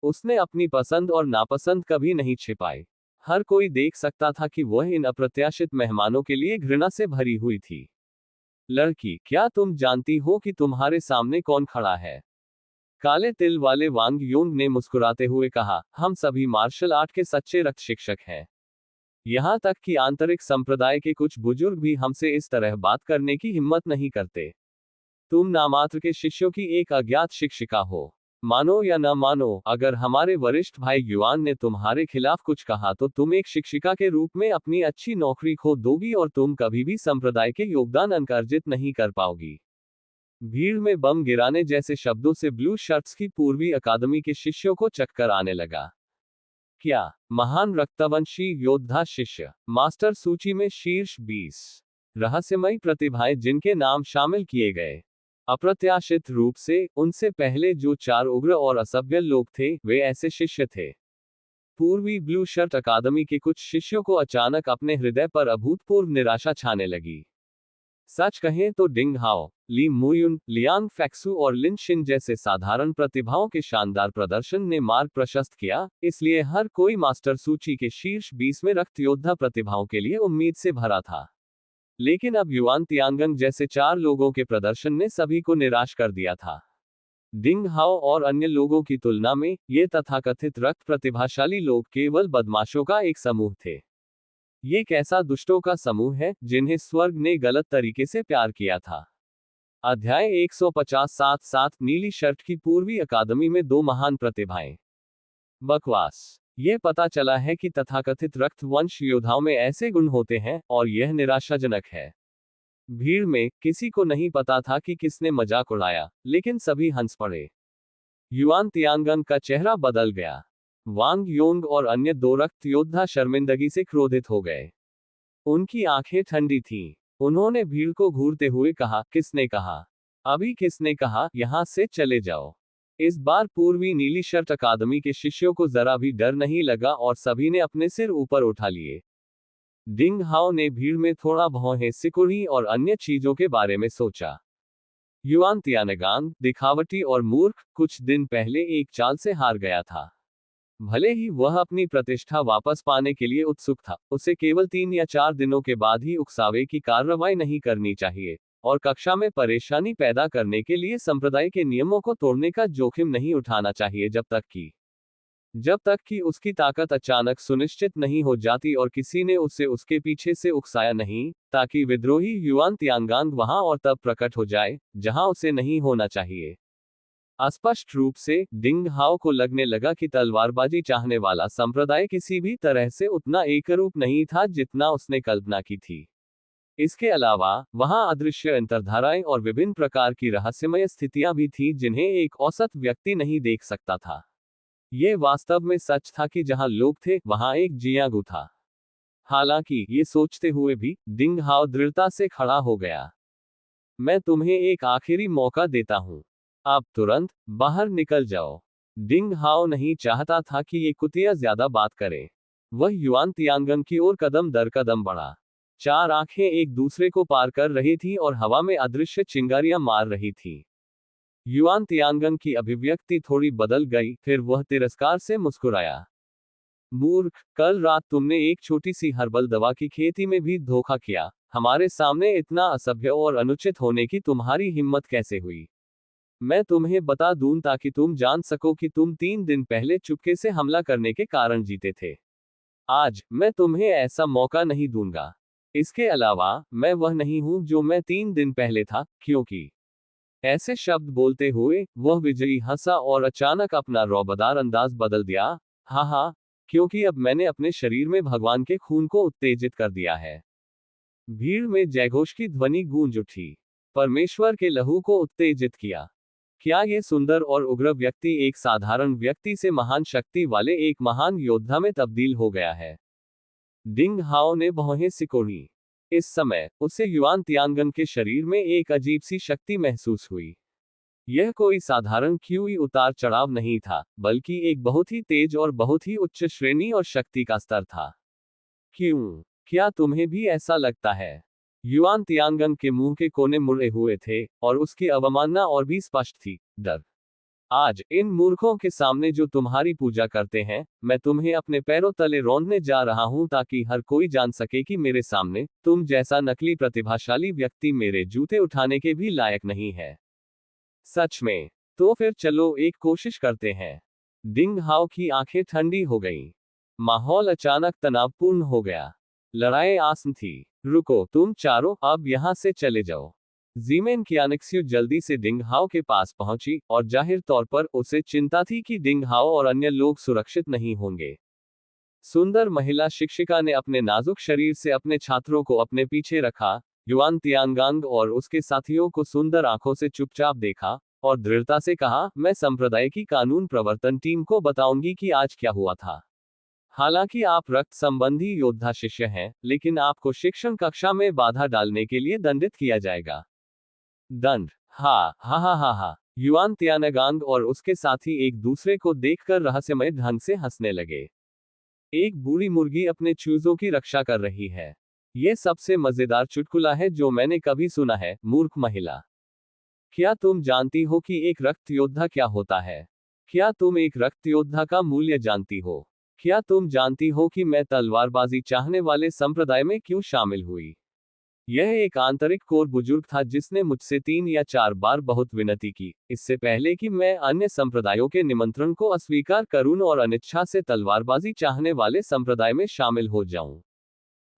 उसने अपनी पसंद और नापसंद कभी नहीं छिपाई। हर कोई देख सकता था कि वह इन अप्रत्याशित मेहमानों के लिए घृणा से भरी हुई थी। लड़की, क्या तुम जानती हो कि तुम्हारे सामने कौन खड़ा है? काले तिल वाले वांग योंग ने मुस्कुराते हुए कहा, हम सभी मार्शल आर्ट के सच्चे रक्त शिक्षक हैं। यहाँ तक कि आंतरिक संप्रदाय के कुछ बुजुर्ग भी हमसे इस तरह बात करने की हिम्मत नहीं करते। तुम नामात्र के शिष्यों की एक अज्ञात शिक्षिका हो। मानो या न मानो, अगर हमारे वरिष्ठ भाई युआन ने तुम्हारे खिलाफ कुछ कहा तो तुम एक शिक्षिका के रूप में अपनी अच्छी नौकरी खो दोगी और तुम कभी भी संप्रदाय के योगदान अंक अर्जित नहीं कर पाओगी। भीड़ में बम गिराने जैसे शब्दों से ब्लू शर्ट्स की पूर्वी अकादमी के शिष्यों को चक्कर आने लगा। क्या महान रक्तवंशी योद्धा शिष्य, मास्टर सूची में शीर्ष 20 रहस्यमयी प्रतिभाएं जिनके नाम शामिल किए गए। अप्रत्याशित रूप से, उनसे पहले जो 4 उग्र और असभ्य लोग थे, वे ऐसे शिष्य थे। पूर्वी ब्लू शर्ट अकादमी के कुछ शिष्यों को अचानक अपने हृदय पर अभूतपूर्व निराशा छाने लगी। सच कहें तो डिंग हाओ, ली मुयुन, लियांग फैक्सू और लिन शिन जैसे साधारण प्रतिभाओं के शानदार प्रदर्शन ने मार्ग प्रशस्त किया, इसलिए हर कोई मास्टर सूची के शीर्ष 20 में रक्त योद्धा प्रतिभाओं के लिए उम्मीद से भरा था। लेकिन अब युआन तियांगंग जैसे 4 लोगों के प्रदर्शन ने सभी को निराश कर दिया था। डिंग हाओ और अन्य लोगों की तुलना में ये तथाकथित रक्त प्रतिभाशाली लोग केवल बदमाशों का एक समूह थे। ये कैसा दुष्टों का समूह है जिन्हें स्वर्ग ने गलत तरीके से प्यार किया था। अध्याय 150 नीली शर्ट की पूर्वी अकादमी में दो महान प्रतिभाएं। बकवास। ये पता चला है कि तथाकथित रक्त वंश योद्धाओं में ऐसे गुण होते हैं और यह निराशाजनक है। भीड़ में किसी को नहीं पता था कि किसने मजाक उड़ाया, लेकिन सभी हंस पड़े। युआन तियानगन का चेहरा बदल गया। वांग योंग और अन्य दो रक्त योद्धा शर्मिंदगी से क्रोधित हो गए। उनकी आंखें ठंडी थीं। उन्होंने भीड़ को घूरते हुए कहा, किसने कहा? अभी किसने कहा यहां से चले जाओ? इस बार पूर्वी नीली शर्ट अकादमी के शिष्यों को जरा भी डर नहीं लगा और सभी ने अपने सिर ऊपर उठा लिए। डिंग हाओ ने भीड़ में थोड़ा भौहें सिकुड़ी और अन्य चीजों के बारे में सोचा। युआन तियानगांग, दिखावटी और मूर्ख, कुछ दिन पहले एक चाल से हार गया था। भले ही वह अपनी प्रतिष्ठा वापस पाने के लिए उत्सुक था, उसे केवल 3 या 4 दिनों के बाद ही उकसावे की कार्रवाई नहीं करनी चाहिए और कक्षा में परेशानी पैदा करने के लिए संप्रदाय के नियमों को तोड़ने का जोखिम नहीं उठाना चाहिए जब तक कि उसकी ताकत अचानक सुनिश्चित नहीं हो जाती और किसी ने उसे उसके पीछे से उकसाया नहीं, ताकि विद्रोही युआन तियानगांग वहां और तब प्रकट हो जाए जहां उसे नहीं होना चाहिए। अस्पष्ट रूप से डिंग हाओ को लगने लगा कि तलवारबाजी चाहने वाला संप्रदाय किसी भी तरह से उतना एकरूप नहीं था जितना उसने कल्पना की थी। इसके अलावा वहां अदृश्य अंतर्धाराएं और विभिन्न प्रकार की रहस्यमय स्थितियां भी थीं जिन्हें एक औसत व्यक्ति नहीं देख सकता था। ये वास्तव में सच था कि जहां लोग थे वहां एक जियागु था। हालांकि ये सोचते हुए भी डिंग हाओ दृढ़ता से खड़ा हो गया। मैं तुम्हें एक आखिरी मौका देता हूं। आप तुरंत बाहर निकल जाओ। डिंग हाओ नहीं चाहता था कि ये कुतिया ज्यादा बात करे। वह युआन तियानगन की ओर कदम दर कदम बढ़ा। 4 आंखें एक दूसरे को पार कर रही थी और हवा में अदृश्य चिंगारियां मार रही थी। युआन तियानगन की अभिव्यक्ति थोड़ी बदल गई, फिर वह तिरस्कार से मुस्कुराया। मूर्ख, कल रात तुमने एक छोटी सी हर्बल दवा की खेती में भी धोखा किया। हमारे सामने इतना असभ्य और अनुचित होने की तुम्हारी हिम्मत कैसे हुई? मैं तुम्हें बता दूं ताकि तुम जान सको कि तुम 3 दिन पहले चुपके से हमला करने के कारण जीते थे। आज मैं तुम्हें ऐसा मौका नहीं दूंगा। इसके अलावा मैं वह नहीं हूं जो मैं 3 दिन पहले था, क्योंकि ऐसे शब्द बोलते हुए वह विजयी हंसा और अचानक अपना रौबदार अंदाज बदल दिया। हाँ, क्योंकि अब मैंने अपने शरीर में भगवान के खून को उत्तेजित कर दिया है। भीड़ में जयघोष की ध्वनि गूंज उठी। परमेश्वर के लहू को उत्तेजित किया। क्या ये सुंदर और उग्र व्यक्ति एक साधारण व्यक्ति से महान शक्ति वाले एक महान योद्धा में तब्दील हो गया है? डिंग हाओ ने भौहें सिकोड़ी। इस समय उसे युआन तियानगन के शरीर में एक अजीब सी शक्ति महसूस हुई। यह कोई साधारण क्यूई उतार चढ़ाव नहीं था, बल्कि एक बहुत ही तेज और बहुत ही उच्च श्रेणी और शक्ति का स्तर था। क्यों? क्या तुम्हें भी ऐसा लगता है? युआन तियानगन के मुंह के कोने मुड़े हुए थे और उसकी अवमानना और भी स्पष्ट थी। डर। आज इन मूर्खों के सामने जो तुम्हारी पूजा करते हैं, मैं तुम्हें अपने पैरों तले रौंदने जा रहा हूं ताकि हर कोई जान सके कि मेरे सामने तुम जैसा नकली प्रतिभाशाली व्यक्ति मेरे जूते उठाने के भी लायक नहीं है। सच में? तो फिर चलो एक कोशिश करते हैं। डिंग हाओ की आंखें ठंडी हो गईं। माहौल अचानक तनावपूर्ण हो गया। लड़ाई आसन थी। रुको, तुम चारों अब यहां से चले जाओ। जीमेन कियानिक्स्यू जल्दी से डिंग हाओ के पास पहुंची और जाहिर तौर पर उसे चिंता थी कि डिंग हाओ और अन्य लोग सुरक्षित नहीं होंगे। सुंदर महिला शिक्षिका ने अपने नाजुक शरीर से अपने छात्रों को अपने पीछे रखा। युआन तियानगांग और उसके साथियों को सुंदर आंखों से चुपचाप देखा और दृढ़ता से कहा, मैं संप्रदाय की कानून प्रवर्तन टीम को बताऊंगी कि आज क्या हुआ था। हालांकि आप रक्त संबंधी योद्धा शिष्य हैं, लेकिन आपको शिक्षण कक्षा में बाधा डालने के लिए दंडित किया जाएगा। दंड? हा। युआन तियानगांग और उसके साथी एक दूसरे को देखकर रहस्यमय ढंग से हंसने लगे। एक बूढ़ी मुर्गी अपने चूजों की रक्षा कर रही है। यह सबसे मजेदार चुटकुला है जो मैंने कभी सुना है, मूर्ख महिला। क्या तुम जानती हो कि एक रक्त योद्धा क्या होता है? क्या तुम एक रक्त योद्धा का मूल्य जानती हो? क्या तुम जानती हो कि मैं तलवारबाजी चाहने वाले संप्रदाय में क्यों शामिल हुई? यह एक आंतरिक कोर बुजुर्ग था जिसने मुझसे 3 या 4 बार बहुत विनती की, इससे पहले कि मैं अन्य संप्रदायों के निमंत्रण को अस्वीकार करूं और अनिच्छा से तलवारबाजी चाहने वाले संप्रदाय में शामिल हो जाऊं।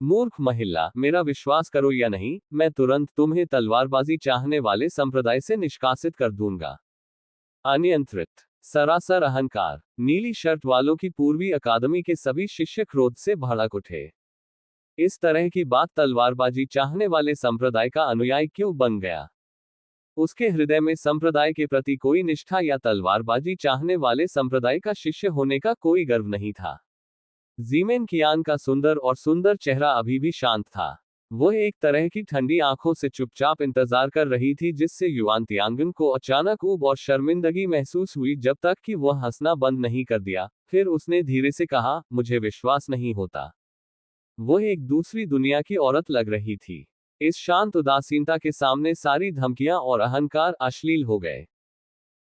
मूर्ख महिला, मेरा विश्वास करो या नहीं, मैं तुरंत तुम्हें तलवारबाजी चाहने वाले संप्रदाय से निष्कासित कर दूंगा। अनियंत्रित, सरासर अहंकार। नीली शर्ट वालों की पूर्वी अकादमी के सभी शिष्य क्रोध से भड़क उठे। इस तरह की बात तलवारबाजी चाहने वाले संप्रदाय का अनुयायी क्यों बन गया? उसके हृदय में संप्रदाय के प्रति कोई निष्ठा या तलवारबाजी चाहने वाले संप्रदाय का शिष्य होने का कोई गर्व नहीं था। जीमेन कियान का सुंदर और सुंदर चेहरा अभी भी शांत था। वह एक तरह की ठंडी आंखों से चुपचाप इंतजार कर रही थी जिससे युआन तियांगन को अचानक ऊब और शर्मिंदगी महसूस हुई जब तक कि वह हंसना बंद नहीं कर दिया। फिर उसने धीरे से कहा, मुझे विश्वास नहीं होता। वह एक दूसरी दुनिया की औरत लग रही थी। इस शांत उदासीनता के सामने सारी धमकियां और अहंकार अश्लील हो गए।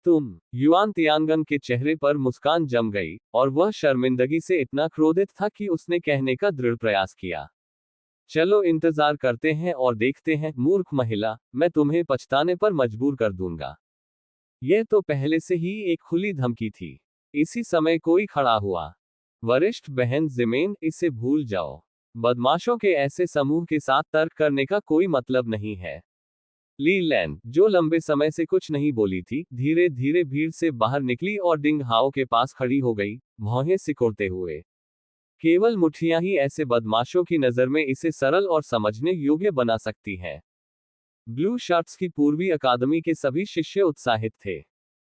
तुम, युआन तियांगन के चेहरे पर मुस्कान जम गई, और वह शर्मिंदगी से इतना क्रोधित था कि उसने कहने का दृढ़ प्रयास किया, चलो इंतजार करते हैं और देखते हैं। मूर्ख महिला, मैं तुम्हें पछताने पर मजबूर कर दूंगा। यह तो पहले से ही एक खुली धमकी थी। इसी समय कोई खड़ा हुआ। वरिष्ठ बहन जिमेन, इसे भूल जाओ। बदमाशों के ऐसे समूह के साथ तर्क करने का कोई मतलब नहीं है। ली लैन, जो लंबे समय से कुछ नहीं बोली थी, धीरे धीरे भीड़ से बाहर निकली और डिंग हाओ के पास खड़ी हो गई, भौहें सिकोड़ते हुए। केवल मुठ्ठियां ही ऐसे बदमाशों की नजर में इसे सरल और समझने योग्य बना सकती हैं। ब्लू शर्ट्स की पूर्वी अकादमी के सभी शिष्य उत्साहित थे।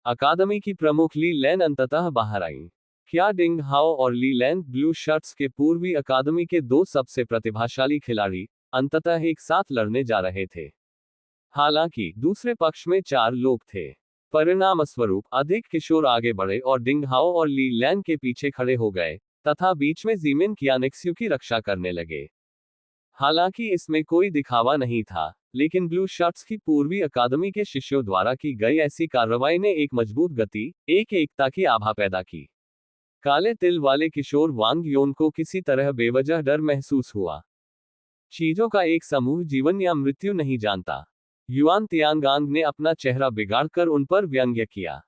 अकादमी की प्रमुख ली लैन अंततः बाहर आई। क्या डिंग हाओ और ली लैन, ब्लू शर्ट्स के पूर्वी अकादमी के 2 सबसे प्रतिभाशाली खिलाड़ी, अंततः एक साथ लड़ने जा रहे थे। हालांकि दूसरे पक्ष में 4 लोग थे। परिणामस्वरूप अधिक किशोर आगे बढ़े और डिंग हाओ और ली लैन के पीछे खड़े हो गए, तथा बीच में जीमेन कियानेक्स्यू की रक्षा करने लगे। हालांकि इसमें कोई दिखावा नहीं था, लेकिन ब्लू शर्ट्स की पूर्वी अकादमी के शिष्यों द्वारा की गई ऐसी कार्रवाई ने एक मजबूत गति, एक एकता की आभा पैदा की। काले तिल वाले किशोर वांग योन को किसी तरह बेवजह डर महसूस हुआ। चीजों का एक समूह जीवन या मृत्यु नहीं जानता। युआन तियांगांग ने अपना चेहरा बिगाड़कर उन पर व्यंग्य किया,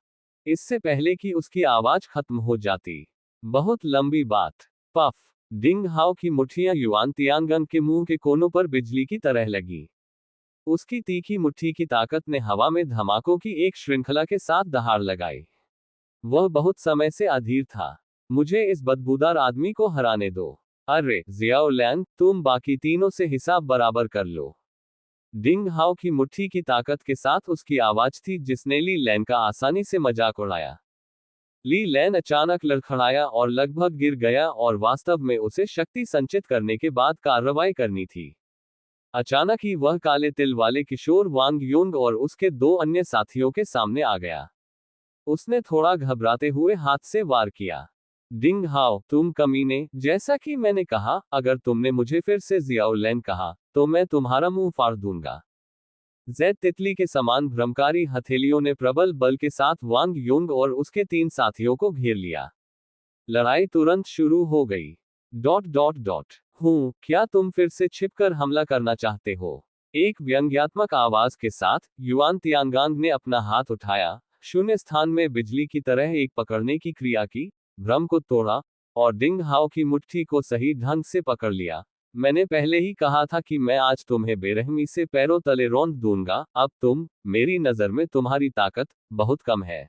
इससे पहले कि उसकी आवाज खत्म हो जाती। बहुत लंबी बात। पफ। डिंग हाओ की मुट्ठियां युआन तियांगन के मुंह के कोनों पर बिजली की तरह लगी। उसकी तीखी मुट्ठी की ताकत ने हवा में धमाकों की एक श्रृंखला के साथ दहाड़ लगाई। वह बहुत समय से अधीर था। मुझे इस बदबूदार आदमी को हराने दो। अरे जियाओ लैन, तुम बाकी तीनों से हिसाब बराबर कर लो। डिंग हाओ की मुट्ठी की ताकत के साथ उसकी आवाज थी जिसने ली लैन का आसानी से मजाक उड़ाया। ली लैन अचानक लड़खड़ाया और लगभग गिर गया और वास्तव में उसे शक्ति संचित करने के बाद कार्रवाई करनी थी। अचानक ही वह काले तिल वाले किशोर वांग योंग और उसके 2 अन्य साथियों के सामने आ गया। उसने थोड़ा घबराते हुए हाथ से वार किया। डिंग हाओ, तुम कमीने, जैसा कि मैंने कहा, अगर तुमने मुझे फिर से जियाओ लैन कहा, तो मैं तुम्हारा मुंह फाड़ दूंगा। जैद तितली के समान भ्रमकारी हथेलियों ने प्रबल बल के साथ वांग योंग और उसके 3 साथियों को घेर लिया। लड़ाई तुरंत शुरू हो गई। क्या तुम फिर से छिपकर हमला करना चाहते हो? एक व्यंग्यात्मक आवाज के साथ युआन तियांगांग ने अपना हाथ उठाया, शून्य स्थान में बिजली की तरह एक पकड़ने की क्रिया की, भ्रम को तोड़ा, और डिंग हाओ की मुट्ठी को सही ढंग से पकड़ लिया। मैंने पहले ही कहा था कि मैं आज तुम्हें बेरहमी से पैरों तले रौंद दूंगा। अब तुम, मेरी नजर में तुम्हारी ताकत बहुत कम है।